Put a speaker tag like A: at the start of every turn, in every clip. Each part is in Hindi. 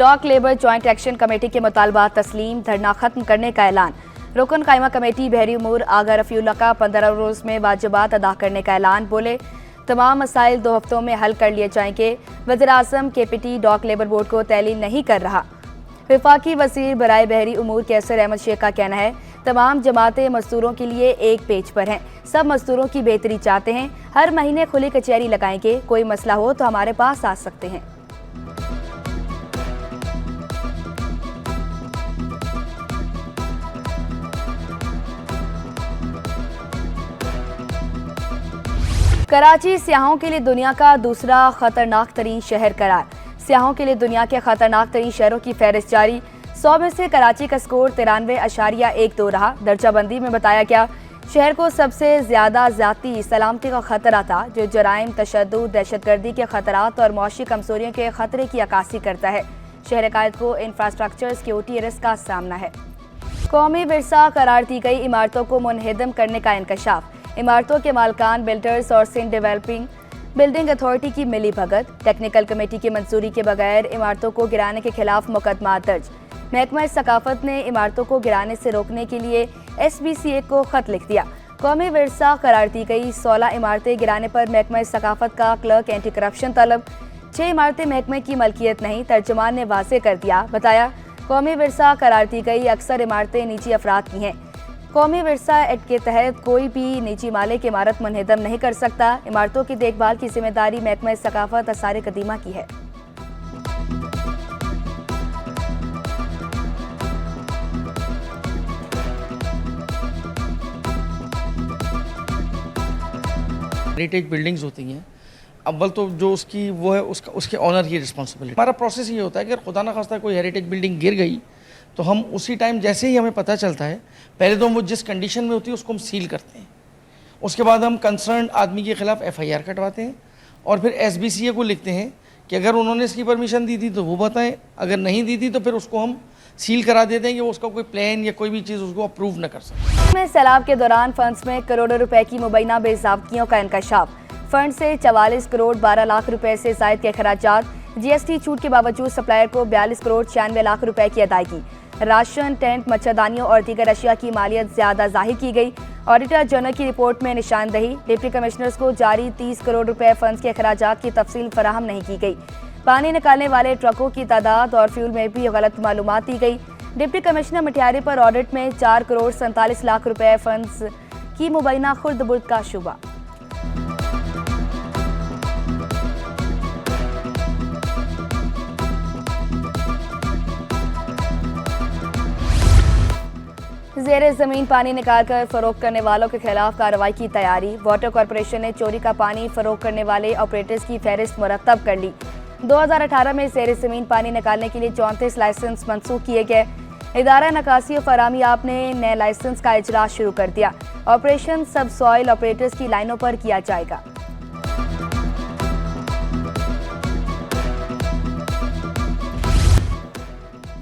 A: Dock labour joint action committee के मुतालबात तस्लीम, धरना खत्म करने का ऐलान। रुकन कायमा कमेटी बहरी उमूर आगा रफीउल्लाह का 15 रोज में वाजिबात अदा करने का ऐलान। बोले तमाम मसाइल 2 हफ्तों में हल कर लिए जाएंगे। वज़ीर-ए-आज़म KPT डॉक लेबर बोर्ड को तैलील नहीं कर रहा। वफाकी वज़ीर बराए बहरी उमूर कैसर अहमद शेख का कहना है तमाम जमातें मजदूरों के लिए एक पेज पर हैं। सब मजदूरों की बेहतरी चाहते हैं। हर महीने खुली कचहरी लगाएंगे। कोई मसला हो तो हमारे पास आ सकते हैं। कराची सियाहों के लिए दुनिया का दूसरा खतरनाक तरीन शहर करार। सियाहों के लिए दुनिया के खतरनाक तरीन शहरों की फहरिस्त जारी। 100 में से कराची का स्कोर 93.12 रहा। दर्जाबंदी में बताया गया शहर को सबसे ज्यादा ज़ाती सलामती का खतरा था, जो जराइम, तशद्दुद, दहशतगर्दी के खतरात और मौशी कमजोरियों के खतरे की अक्कासी करता है। शहर कायद को इंफ्रास्ट्रक्चर सिक्योरिटी रिस्क का सामना है। कौमी विरसा करार दी गई इमारतों को मुनहदम करने का इंकशाफ। इमारतों के मालकान, बिल्डर्स और सिंध डेवलपिंग बिल्डिंग अथॉरिटी की मिली भगत। टेक्निकल कमेटी की मंजूरी के बगैर इमारतों को गिराने के खिलाफ मुकदमा दर्ज। महकमा सकाफत ने इमारतों को गिराने से रोकने के लिए SBCA को खत लिख दिया। कौमी विरसा करार दी गई 16 इमारतें गिराने पर महकमा सकाफत का क्लर्क एंटी करप्शन तलब। 6 इमारतें महकमे की मलकियत नहीं, तर्जुमान ने वाज़ेह कर दिया। बताया कौमी विरसा करार दी गई अक्सर इमारतें निजी अफराद की हैं। कौमी विरसा एक्ट के तहत कोई भी निजी मालिक इमारत मुनहदम नहीं कर सकता। इमारतों की देखभाल की जिम्मेदारी महकमा सकाफत आसार कदीमा की है।
B: हेरिटेज बिल्डिंग्स होती हैं, अव्वल तो जो उसकी वो है उसके ऑनर की रिस्पॉन्सिबिलिटी। हमारा प्रोसेस ये होता है कि अगर खुदा ना खास्ता कोई हेरिटेज बिल्डिंग गिर गई तो हम उसी टाइम जैसे ही हमें पता चलता है, पहले तो वो जिस कंडीशन में होती है उसको हम सील करते हैं। उसके बाद हम कंसर्न आदमी के खिलाफ FIR कटवाते हैं और फिर SBCA को लिखते हैं कि अगर उन्होंने इसकी परमिशन दी थी तो वो बताएं, अगर नहीं दी थी तो फिर उसको हम सील करा देते हैं कि वो उसका कोई प्लान या कोई भी चीज़ उसको अप्रूव न कर सके।
A: में सैलाब के दौरान फंड्स में करोड़ों रुपए की मुबैना बेज़ाब्तियों का इंकशाफ। फंड से 44 करोड़ 12 लाख रुपए से ज़ायद के अखराजात। GST छूट के बावजूद सप्लायर को 42 करोड़ 96 लाख रुपए की अदायगी। राशन, टेंट, मच्छरदानियों और दीगर अशिया की मालियत ज्यादा जाहिर की गई। ऑडिटर जनरल की रिपोर्ट में निशानदही। डिप्टी कमिश्नर्स को जारी 30 करोड़ रुपए फंड्स के अखराजात की तफसील फराहम नहीं की गई। पानी निकालने वाले ट्रकों की तादाद और फ्यूल में भी गलत मालूमात दी गई। डिप्टी कमिश्नर मटियारी पर ऑडिट में 4 करोड़ 47 लाख रुपए फंड्स की मुबैना खुर्द बुर्द का शुबा। ज़ेरे ज़मीन पानी निकालकर फरोख्त करने वालों के खिलाफ कार्रवाई की तैयारी। वाटर कॉरपोरेशन ने चोरी का पानी फरोख्त करने वाले ऑपरेटर्स की फहरिस्त मुरतब कर ली। 2018 में ज़ेरे ज़मीन पानी निकालने के लिए 34 लाइसेंस मंसूख किए गए। इदारा नकासी और फरामी आप ने नए लाइसेंस का इजरास शुरू कर दिया। ऑपरेशन सब सॉइल ऑपरेटर्स की लाइनों पर किया जाएगा।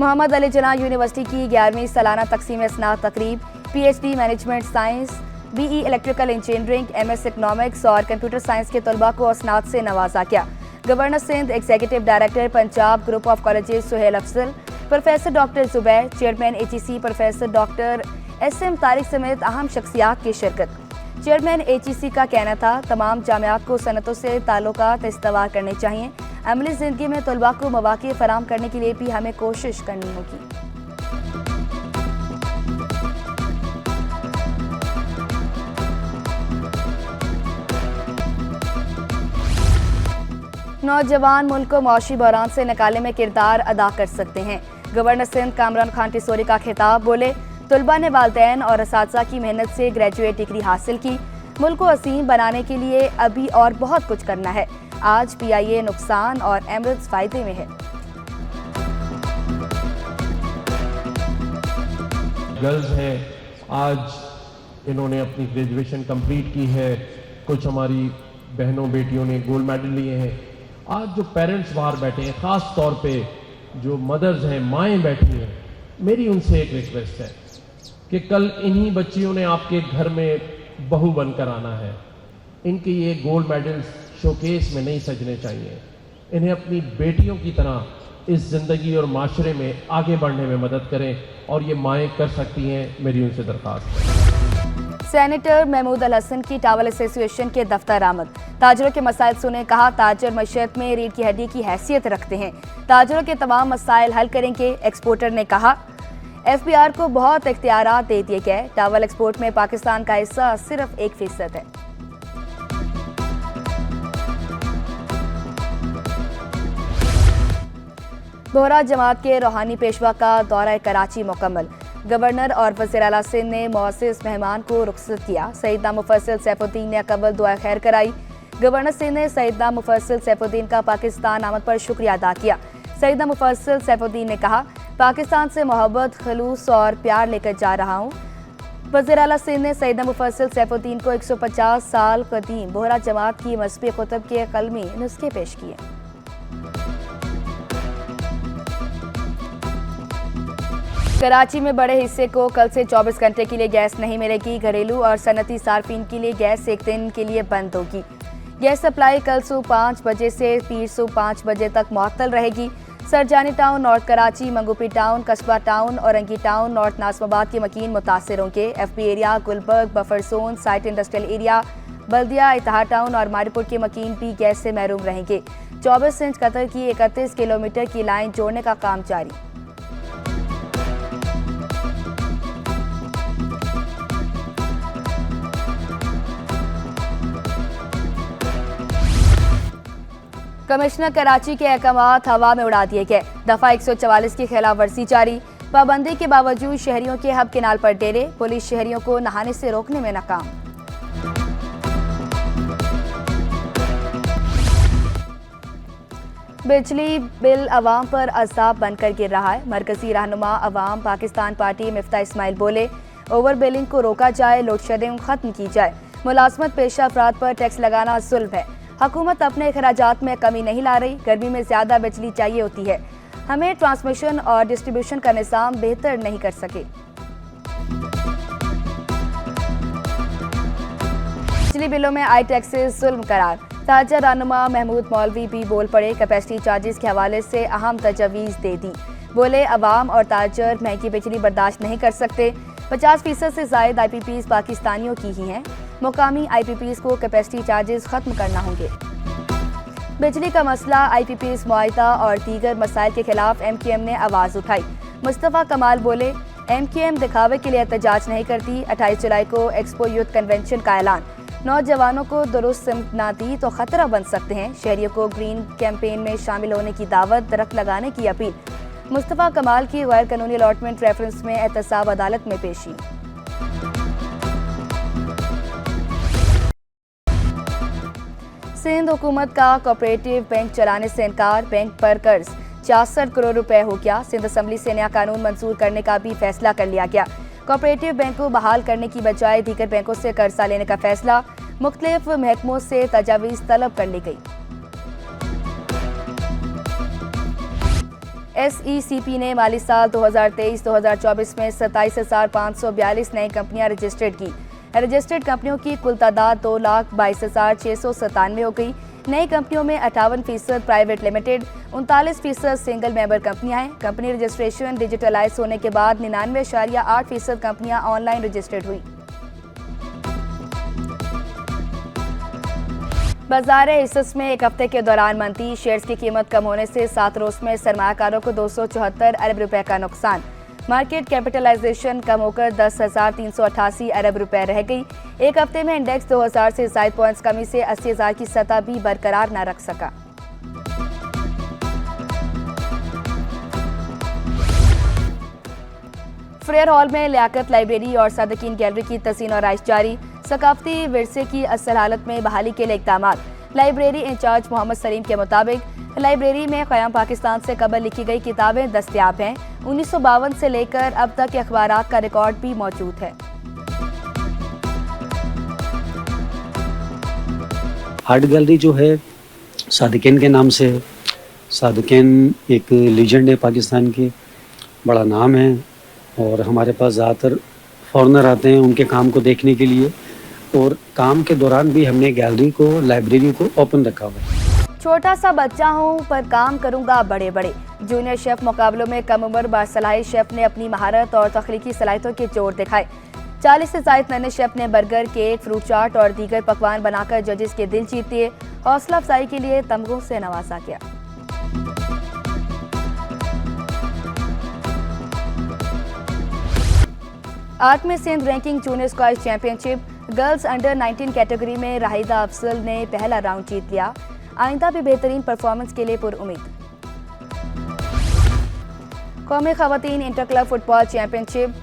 A: मोहम्मद अली जिन्ना यूनिवर्सिटी की 11वीं सालाना तकसीम स्नात तकरीब। PhD management science, BE electrical engineering, MS economics और कंप्यूटर साइंस के तलबा को स्नात से नवाजा गया। Governor Sindh, executive director Punjab group of colleges Suhail Afzal, professor doctor Zubair, chairman HEC professor doctor SM Tariq समेत अहम शख्सियात की शिरकत। चेयरमैन HEC का कहना था तमाम जामियात को सनतों से ताल्लुकात इस्तवार करने चाहिए। अमली जिंदगी में तलबा को मौक़े फराहम करने के लिए भी हमें कोशिश करनी होगी। नौजवान मुल्क को मौशी बहरान से निकालने में किरदार अदा कर सकते हैं। गवर्नर सिंध कामरान खान टिसोरी का खिताब। बोले तलबा ने वालिदैन और असातिज़ा की मेहनत से ग्रेजुएट डिग्री हासिल की। मुल्क को असीम बनाने के लिए अभी और बहुत कुछ करना है। आज PIA नुकसान और एमरेट्स फायदे में है।
C: गर्ल्स हैं, आज इन्होंने अपनी ग्रेजुएशन कंप्लीट की है। कुछ हमारी बहनों बेटियों ने गोल्ड मेडल लिए हैं। आज जो पेरेंट्स बाहर बैठे हैं, ख़ास तौर पे जो मदर्स हैं, माएँ बैठी हैं, मेरी उनसे एक रिक्वेस्ट है कि कल इन्हीं बच्चियों ने आपके घर में बहू बनकर आना है। इनके ये गोल्ड मेडल्स शोकेस में नहीं सजने चाहिए। इन्हें अपनी बेटियों की तरह इस ज़िंदगी और माशरे में आगे बढ़ने में मदद करें, और ये माएँ कर सकती हैं, मेरी उनसे दरख्वास्त है।
A: सेनेटर महमूद अल हसन की टावल एसोसिएशन के दफ्तर आमद। ताजरों के मसाइल सुने, कहा ताजर मशयत में रीढ़ की हड्डी की हैसियत रखते हैं, ताजरों के तमाम मसाइल हल करेंगे। एक्सपोर्टर ने कहा FBR को बहुत इख्तियारात दे दिए गए, टावल एक्सपोर्ट में पाकिस्तान का हिस्सा सिर्फ 1% है। बोहरा जमात के रूहानी पेशवा का दौरा कराची मुकम्मल। गवर्नर और वज़ीर आला सिंध ने मुअज़्ज़िज़ मेहमान को रुखसत किया। सैयदना मुफस्सिल सैफुद्दीन ने कबल दुआ खैर कराई। गवर्नर सिंध ने सैयदना मुफस्सिल सैफुद्दीन का पाकिस्तान आमद पर शुक्रिया अदा किया। सैयदना मुफस्सिल सैफुद्दीन ने कहा, पाकिस्तान से मोहब्बत, खलूस और प्यार लेकर जा रहा हूँ। वज़ीर आला सिंध ने सैयदना मुफस्सिल सैफुद्दीन को 150 साल कदीम बोहरा जमात की मज़हबी खुतब के कलमी नुस्खे पेश किए। कराची में बड़े हिस्से को कल से 24 घंटे के लिए गैस नहीं मिलेगी। घरेलू और सनती सार्फिन के लिए गैस एक दिन के लिए बंद होगी। गैस सप्लाई कल सुबह 5 बजे से पीर सुबह 5 बजे तक मुअत्तल रहेगी। सरजानी टाउन, नॉर्थ कराची, मंगूपी Town, Qasba Town, Orangi Town, North Nazimabad के मकीन मुतासिर होंगे। FB Area, Gulberg, Buffer Zone, SITE Industrial Area, Baldia, Ittehad Town और मारीपुर के मकीन भी गैस से महरूम रहेंगे। 24 इंच कतर की 31 किलोमीटर की लाइन जोड़ने का काम जारी। कमिश्नर कराची के अहकामात हवा में उड़ा दिए गए। दफा 144 की खिलाफ वर्जी जारी। पाबंदी के बावजूद शहरियों के हब केनाल पर डेरे। पुलिस शहरियों को नहाने से रोकने में नाकाम। बिजली बिल अवाम पर अज़ाब बनकर गिर रहा है। मरकजी रहनुमा अवाम पाकिस्तान पार्टी मिफ्ता इस्माइल बोले, ओवर बिलिंग को रोका जाए, लोड शेडिंग खत्म की जाए। मुलाजमत पेशा अफराद पर टैक्स लगाना जुल्म है। हुकूमत अपने अखराजात में कमी नहीं ला रही। गर्मी में ज़्यादा बिजली चाहिए होती है। हमें ट्रांसमिशन और डिस्ट्रीब्यूशन का निज़ाम बेहतर नहीं कर सके। बिजली बिलों में आई टैक्सेस जुल्म करार। ताजर रहनुमा महमूद मौलवी भी बोल पड़े। कैपेसिटी चार्जेस के हवाले से अहम तजवीज़ दे दी। बोले, अवाम और ताजर महंगी बिजली बर्दाश्त नहीं कर सकते। 50% से ज़ायद IPPs पाकिस्तानियों की ही हैं। मुकामी IPPs को कैपेसिटी चार्जेस खत्म करना होंगे। बिजली का मसला, IPPs मुआहिदा और दीगर मसाइल के खिलाफ MQM ने आवाज़ उठाई। मुस्तफ़ा कमाल बोले, MQM दिखावे के लिए एहतजाज नहीं करती। 28 जुलाई को एक्सपो यूथ कन्वेंशन का ऐलान। नौजवानों को दुरुस्त सिमत ना दी तो खतरा बन सकते हैं। शहरियों को ग्रीन कैंपेन में शामिल होने की दावत, दरख्त लगाने की अपील। मुस्तफ़ा कमाल की गैर कानूनी अलॉटमेंट रेफरेंस में एहतसाब अदालत में पेशी। सिंध हुकूमत का कोऑपरेटिव बैंक चलाने से इनकार। बैंक पर कर्ज 66 करोड़ रुपए हो गया। सिंध असम्बली से नया कानून मंजूर करने का भी फैसला कर लिया गया। कोऑपरेटिव बैंक को बहाल करने की बजाय दीगर बैंकों से कर्जा लेने का फैसला। मुख्तलिफ महकमों से तजावीज़ तलब कर ली गई। SECP ने माली साल 2023-2024 में 27,542 नई कंपनियां रजिस्टर्ड की। रजिस्टर्ड कंपनियों की कुल तादाद 2,22,697 हो गई। नई कंपनियों में 58% प्राइवेट लिमिटेड, 39% सिंगल मेंबर कंपनियां हैं। कंपनी रजिस्ट्रेशन डिजिटलाइज होने के बाद 99.8% कंपनियां ऑनलाइन रजिस्टर्ड हुई। बाजार हिस्स में एक हफ्ते के दौरान मंदी। शेयर्स की कीमत कम होने से 7 रोज में सरमायाकारों को 274 अरब रुपए का नुकसान। मार्केट कैपिटलाइजेशन कम होकर 10,388 अरब रुपए रह गई। एक हफ्ते में इंडेक्स 2000 से ज़ायद पॉइंट्स कमी से 80,000 की सतह भी बरकरार न रख सका। फ्रेयर हॉल में लियाकत लाइब्रेरी और सादकीन गैलरी की तज़ीन और आइश जारी। सकाफती विरसे की असल हालत में बहाली के लिए इक़दामात। लाइब्रेरी इंचार्ज मोहम्मद सलीम के मुताबिक लाइब्रेरी में क़याम पाकिस्तान से कबल लिखी गई किताबें दस्तयाब हैं। 1952 से लेकर अब तक के अखबारात का रिकॉर्ड भी मौजूद है।
D: आर्ट गैलरी जो है सादकीन के नाम से है। सादकीन एक लीजेंड है पाकिस्तान की, बड़ा नाम है और हमारे पास ज़्यादातर फॉरेनर आते हैं उनके काम को देखने के लिए, और काम के दौरान भी हमने गैलरी को, लाइब्रेरी को ओपन रखा हुआ है।
A: छोटा सा बच्चा हूँ पर काम करूँगा बड़े बड़े। जूनियर शेफ मुकाबलों में कम उम्र बासलाही शेफ ने अपनी महारत और तख्लीकी सलाहियतों के जोर दिखाए। 40 से ज़ायद नन्हे शेफ ने बर्गर, केक, फ्रूट चाट और दीगर पकवान बनाकर जजेस के दिल जीत लिए। हौसला अफजाई के लिए तमगों से नवाजा गया। आठवें Sindh ranking junior squash championship girls under 19 category में राहिदा अफजल ने पहला राउंड जीत लिया। आइंदा भी बेहतरीन परफॉर्मेंस के लिए पुरुम्मीद। कौमी खवातीन इंटर क्लब फुटबॉल चैंपियनशिप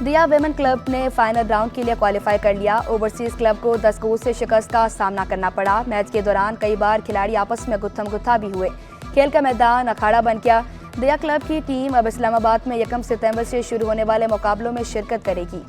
A: दिया वेमेन क्लब ने फाइनल राउंड के लिए क्वालिफाई कर लिया। ओवरसीज क्लब को 10 गोल से शिकस्त का सामना करना पड़ा। मैच के दौरान कई बार खिलाड़ी आपस में गुत्थम गुत्था भी हुए। खेल का मैदान अखाड़ा बन गया। दिया क्लब की टीम अब इस्लामाबाद में 1 सितंबर से शुरू होने वाले मुकाबलों में शिरकत करेगी।